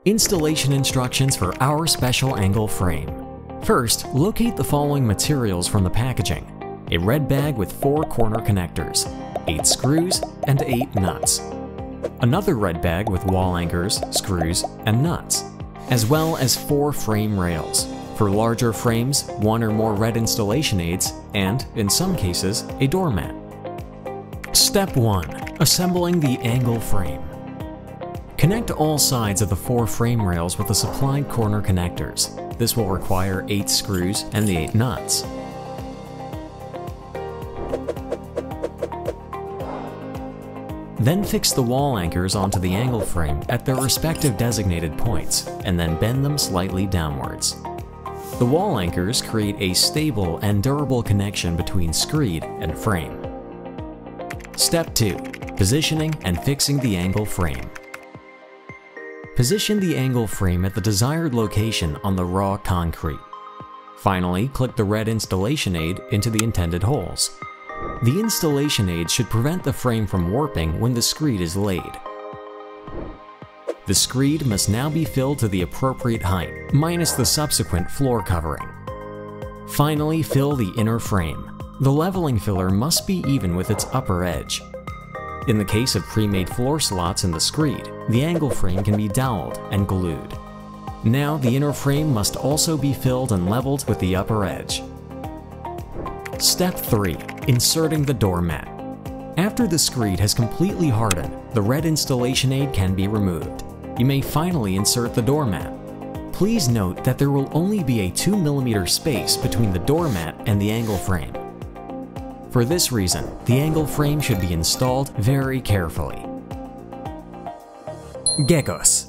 Installation instructions for our special angle frame. First, locate the following materials from the packaging: a red bag with 4 corner connectors, 8 screws, and 8 nuts. Another red bag with wall anchors, screws, and nuts, as well as 4 frame rails. For larger frames, 1 or more red installation aids, and, in some cases, a doormat. Step 1. Assembling the angle frame. Connect all sides of the 4 frame rails with the supplied corner connectors. This will require 8 screws and the 8 nuts. Then fix the wall anchors onto the angle frame at their respective designated points, and then bend them slightly downwards. The wall anchors create a stable and durable connection between screed and frame. Step 2. Positioning and fixing the angle frame. Position the angle frame at the desired location on the raw concrete. Finally, click the red installation aid into the intended holes. The installation aid should prevent the frame from warping when the screed is laid. The screed must now be filled to the appropriate height, minus the subsequent floor covering. Finally, fill the inner frame. The leveling filler must be even with its upper edge. In the case of pre-made floor slots in the screed, the angle frame can be doweled and glued. Now the inner frame must also be filled and leveled with the upper edge. Step 3. Inserting the doormat. After the screed has completely hardened, the red installation aid can be removed. You may finally insert the doormat. Please note that there will only be a 2 mm space between the doormat and the angle frame. For this reason, the angle frame should be installed very carefully. Geggus.